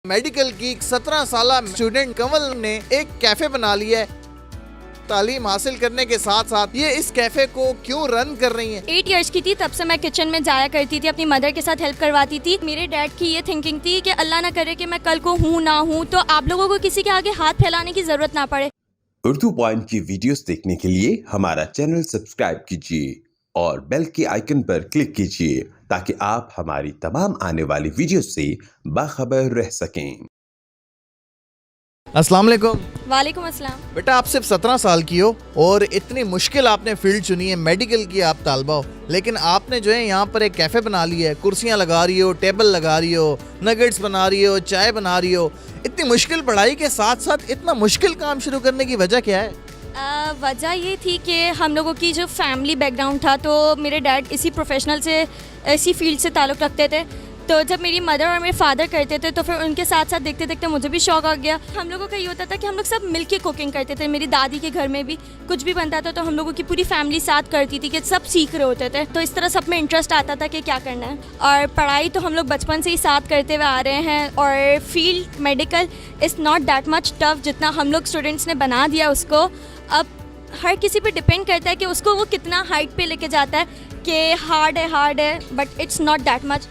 Medical की 17 साल student Kanwal ने एक कैफे बना लिया है। तालीम हासिल करने के साथ साथ ये इस कैफे को क्यों रन कर रही हैं? 8 इयर्स की थी तब से मैं किचन में जाया करती थी, अपनी मदर के साथ हेल्प करवाती थी। मेरे डैड की ये थिंकिंग थी कि अल्लाह ना करे कि मैं कल को हूँ ना हूँ तो आप लोगों को किसी के आगे हाथ फैलाने की ज़रूरत ना पड़े। उर्दू पॉइंट की वीडियोस देखने के लिए हमारा चैनल सब्सक्राइब कीजिए और बेल के आइकन पर क्लिक कीजिए ताकि आप हमारी तमाम आने वाली वीडियोस से बाखबर रह सकें। अस्सलाम वालेकुम। वालेकुम अस्सलाम। बेटा, आप सिर्फ 17 साल की हो और इतनी मुश्किल आपने फील्ड चुनी है, मेडिकल की आप तालबा हो, लेकिन आपने जो है यहाँ पर एक कैफ़े बना लिया है। कुर्सियाँ लगा रही हो, टेबल लगा रही हो, नगेट्स बना रही हो, चाय बना रही हो। इतनी मुश्किल पढ़ाई के साथ साथ इतना मुश्किल काम शुरू करने की वजह क्या है? वजह ये थी कि हम लोगों की जो फैमिली बैकग्राउंड था, तो मेरे डैड इसी प्रोफेशनल से, इसी फील्ड से ताल्लुक़ रखते थे। तो जब मेरी मदर और मेरे फादर करते थे तो फिर उनके साथ साथ देखते देखते मुझे भी शौक आ गया। हम लोगों का ये होता था कि हम लोग सब मिलके कुकिंग करते थे। मेरी दादी के घर में भी कुछ भी बनता था तो हम लोगों की पूरी फैमिली साथ करती थी कि सब सीख रहे होते थे। तो इस तरह सब में इंटरेस्ट आता था कि क्या करना है। और पढ़ाई तो हम लोग बचपन से ही साथ करते हुए आ रहे हैं। और field medical is not that much tough जितना हम लोग स्टूडेंट्स ने बना दिया उसको। अब हर किसी पे डिपेंड करता है कि उसको वो कितना हाइट पे लेके जाता है कि हार्ड है, but it's not that much.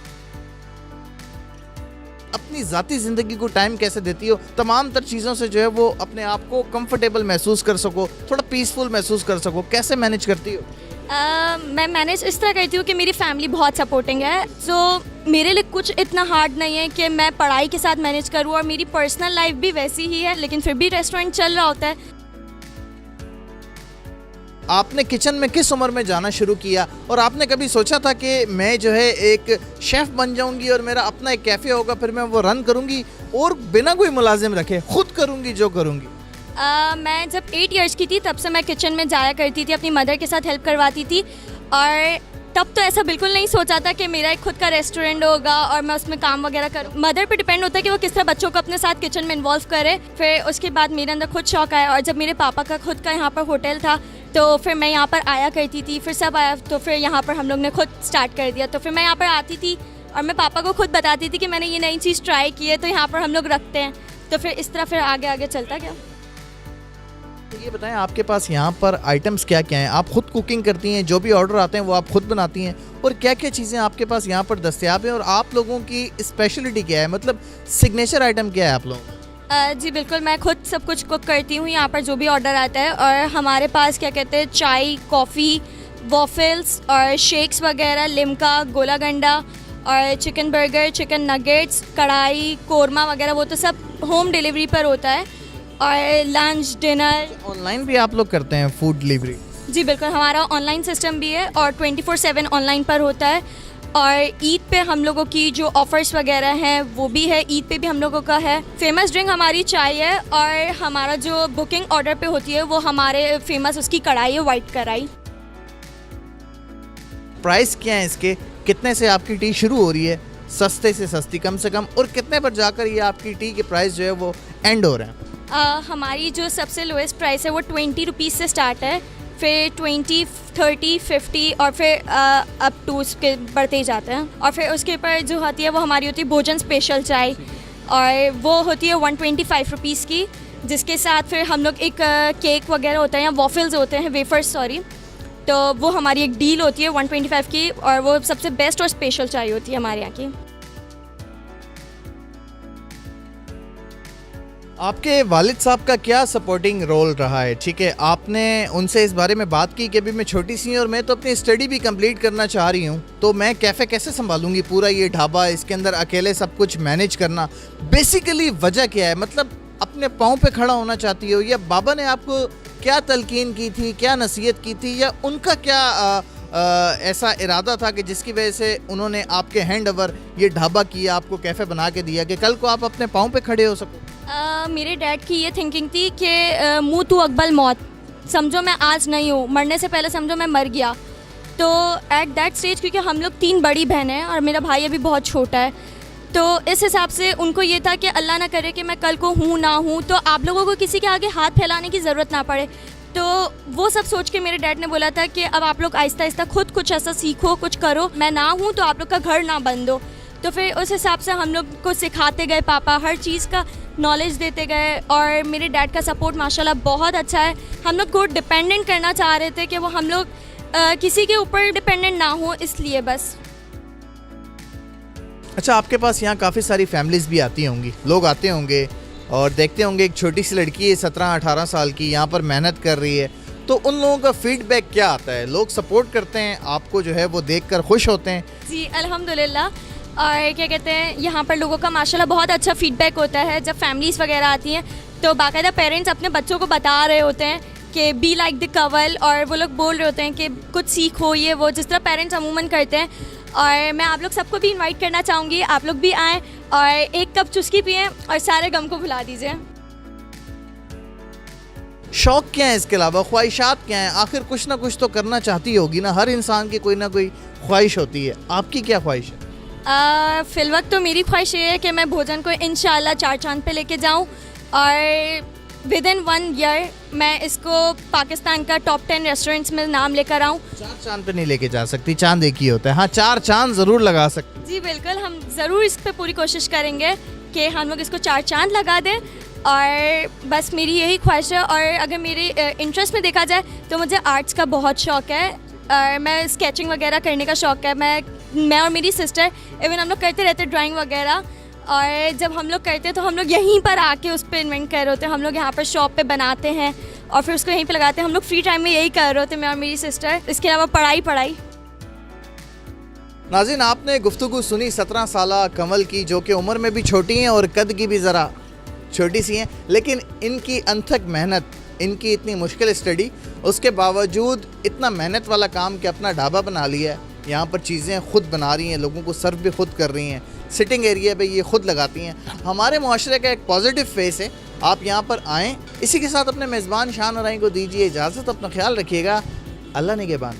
अपनी ज़ाती ज़िंदगी को टाइम कैसे देती हो, तमाम तर चीज़ों से जो है वो अपने आप को कंफर्टेबल महसूस कर सको, थोड़ा पीसफुल महसूस कर सको, कैसे मैनेज करती हो? मैं मैनेज इस तरह करती हूँ कि मेरी फैमिली बहुत सपोर्टिंग है। सो मेरे लिए कुछ इतना हार्ड नहीं है कि मैं पढ़ाई के साथ मैनेज करूँ। और मेरी पर्सनल लाइफ भी वैसी ही है, लेकिन फिर भी रेस्टोरेंट चल रहा होता है। आपने किचन में किस उम्र में जाना शुरू किया और आपने कभी सोचा था कि मैं जो है एक शेफ़ बन जाऊंगी और मेरा अपना एक कैफ़े होगा, फिर मैं वो रन करूंगी और बिना कोई मुलाजिम रखे खुद करूंगी जो करूंगी? मैं जब 8 इयर्स की थी तब से मैं किचन में जाया करती थी, अपनी मदर के साथ हेल्प करवाती थी। और तब तो ऐसा बिल्कुल नहीं सोचा था कि मेरा एक खुद का रेस्टोरेंट होगा और मैं उसमें काम वगैरह करूँ। मदर पे डिपेंड होता है कि वो किस तरह बच्चों को अपने साथ किचन में इन्वॉल्व करे। फिर उसके बाद मेरे अंदर खुद शौक आया और जब मेरे पापा का खुद का यहाँ पर होटल था तो फिर मैं यहाँ पर आया करती थी। फिर सब आया तो फिर यहाँ पर हम लोग ने खुद स्टार्ट कर दिया। तो फिर मैं यहाँ पर आती थी और मैं पापा को खुद बताती थी कि मैंने ये नई चीज़ ट्राई की है, तो यहाँ पर हम लोग रखते हैं। तो फिर इस तरह फिर आगे आगे चलता गया। ये बताएं, आपके पास यहाँ पर आइटम्स क्या क्या हैं? आप खुद कुकिंग करती हैं, जो भी ऑर्डर आते हैं वो आप खुद बनाती हैं, और क्या क्या चीज़ें आपके पास यहाँ पर दस्तयाब हैं और आप लोगों की स्पेशलिटी क्या है, मतलब सिग्नेचर आइटम क्या है आप लोगों का? जी बिल्कुल, मैं खुद सब कुछ कुक करती हूँ यहाँ पर जो भी ऑर्डर आता है। और हमारे पास क्या कहते हैं, चाय, कॉफ़ी, वॉफल्स और शेक्स वगैरह, लिम्का, गोला गंडा और चिकन बर्गर, चिकन नगेट्स, कढ़ाई, कोरमा वगैरह, वो तो सब होम डिलीवरी पर होता है। और लंच, डिनर ऑनलाइन भी आप लोग करते हैं फूड डिलीवरी? जी बिल्कुल, हमारा ऑनलाइन सिस्टम भी है और 24/7 ऑनलाइन पर होता है। और ईद पे हम लोगों की जो ऑफ़र्स वगैरह हैं वो भी है, ईद पे भी हम लोगों का है। फेमस ड्रिंक हमारी चाय है और हमारा जो बुकिंग ऑर्डर पे होती है वो हमारे फेमस उसकी कढ़ाई है, वाइट कढ़ाई। प्राइस क्या है इसके? कितने से आपकी टी शुरू हो रही है, सस्ते से सस्ती कम से कम, और कितने पर जाकर ये आपकी टी के प्राइस जो है वो एंड हो रहे हैं? हमारी जो सबसे लोएस्ट प्राइस है वो 20 रुपीज़ से स्टार्ट है, फिर 20, 30, 50 और फिर अप टू उसके बढ़ते ही जाते हैं। और फिर उसके ऊपर जो होती है वो हमारी होती है भोजन स्पेशल चाय, और वो होती है 125 रुपीज़ की, जिसके साथ फिर हम लोग एक केक वगैरह होता है या वॉफल्स होते हैं, वेफर्स सॉरी, तो वो हमारी एक डील होती है 125 की, और वो सबसे बेस्ट और स्पेशल चाय होती है हमारे यहाँ की। आपके वालिद साहब का क्या सपोर्टिंग रोल रहा है? ठीक है, आपने उनसे इस बारे में बात की कि अभी मैं छोटी सी हूँ और मैं तो अपनी स्टडी भी कंप्लीट करना चाह रही हूँ, तो मैं कैफ़े कैसे संभालूंगी, पूरा ये ढाबा, इसके अंदर अकेले सब कुछ मैनेज करना? बेसिकली वजह क्या है, मतलब अपने पाँव पे खड़ा होना चाहती हो, या बाबा ने आपको क्या तलकीन की थी, क्या नसीहत की थी, या उनका क्या ऐसा इरादा था कि जिसकी वजह से उन्होंने आपके हैंड ओवर ये ढाबा किया, आपको कैफ़े बना के दिया कि कल को आप अपने पाँव पे खड़े हो सको? मेरे डैड की ये थिंकिंग थी कि मुँह तू अकबल मौत, समझो मैं आज नहीं हूँ, मरने से पहले समझो मैं मर गया। तो एट दैट स्टेज, क्योंकि हम लोग 3 बड़ी बहनें हैं और मेरा भाई अभी बहुत छोटा है, तो इस हिसाब से उनको ये था कि अल्लाह ना करे कि मैं कल को हूँ ना हूँ तो आप लोगों को किसी के आगे हाथ फैलाने की ज़रूरत ना पड़े। तो वो सब सोच के मेरे डैड ने बोला था कि अब आप लोग आहिस्ता आहिस्ता खुद कुछ ऐसा सीखो, कुछ करो, मैं ना हूँ तो आप लोग का घर ना बंद हो। तो फिर उस हिसाब से हम लोग को सिखाते गए पापा, हर चीज़ का नॉलेज देते गए। और मेरे डैड का सपोर्ट माशाल्लाह बहुत अच्छा है। हम लोग को डिपेंडेंट करना चाह रहे थे कि वो हम लोग किसी के ऊपर डिपेंडेंट ना हो, इसलिए बस। अच्छा, आपके पास यहाँ काफ़ी सारी फैमिलीज़ भी आती होंगी, लोग आते होंगे और देखते होंगे एक छोटी सी लड़की है 17-18 साल की, यहाँ पर मेहनत कर रही है, तो उन लोगों का फीडबैक क्या आता है? लोग सपोर्ट करते हैं आपको, जो है वो देखकर खुश होते हैं? जी अल्हम्दुलिल्लाह। और क्या कहते हैं, यहाँ पर लोगों का माशाल्लाह बहुत अच्छा फीडबैक होता है। जब फैमिलीज़ वगैरह आती हैं तो बाकायदा पेरेंट्स अपने बच्चों को बता रहे होते हैं कि बी लाइक द कवल, और वो लोग बोल रहे होते हैं कि कुछ सीखो, ये वो, जिस तरह पेरेंट्स अमूमन करते हैं। और मैं आप लोग सबको भी इनवाइट करना चाहूँगी, आप लोग भी आएँ और एक कप चुस्की पिएँ और सारे गम को भुला दीजिए। शौक क्या है इसके अलावा, ख्वाहिशात क्या हैं? आखिर कुछ ना कुछ तो करना चाहती होगी ना, हर इंसान की कोई ना कोई ख्वाहिश होती है। आपकी क्या ख्वाहिश है? फ़िलवक्त तो मेरी ख्वाहिश ये है कि मैं भोजन को इंशाल्लाह 4 चांद पे लेके जाऊँ, और विद इन 1 ईयर मैं इसको पाकिस्तान का टॉप 10 रेस्टोरेंट्स में नाम लेकर आऊँ। 4 चांद पे नहीं लेके जा सकती, चांद एक ही होता है। हाँ, 4 चांद ज़रूर लगा सकती। जी बिल्कुल, हम ज़रूर इस पे पूरी कोशिश करेंगे कि हम लोग इसको 4 चांद लगा दें, और बस मेरी यही ख्वाहिश है। और अगर मेरे इंटरेस्ट में देखा जाए तो मुझे आर्ट्स का बहुत शौक़ है, और मैं स्केचिंग वगैरह करने का शौक़ है। मैं और मेरी सिस्टर इवन हम लोग करते रहते ड्राइंग वगैरह, और जब हम लोग करते हैं तो हम लोग यहीं पर आके उस पर इन्वेंट कर रहे होते हैं। हम लोग यहाँ पर शॉप पे बनाते हैं और फिर उसको यहीं पे लगाते हैं। हम लोग फ्री टाइम में यही कर रहे होते हैं, मैं और मेरी सिस्टर। इसके अलावा पढ़ाई। नाज़रीन, आपने गुफ्तगू सुनी 17 साला कमल की, जो कि उम्र में भी छोटी हैं और कद की भी ज़रा छोटी सी हैं, लेकिन इनकी अनथक मेहनत, इनकी इतनी मुश्किल स्टडी, उसके बावजूद इतना मेहनत वाला काम कि अपना ढाबा बना लिया है। यहाँ पर चीज़ें खुद बना रही हैं, लोगों को सर्व भी खुद कर रही हैं, सिटिंग एरिया पे ये खुद लगाती हैं। हमारे मुआशरे का एक पॉजिटिव फेस है। आप यहाँ पर आएँ। इसी के साथ अपने मेज़बान शान और आई को दीजिए इजाज़त। अपना ख्याल रखिएगा। अल्लाह निगहबान।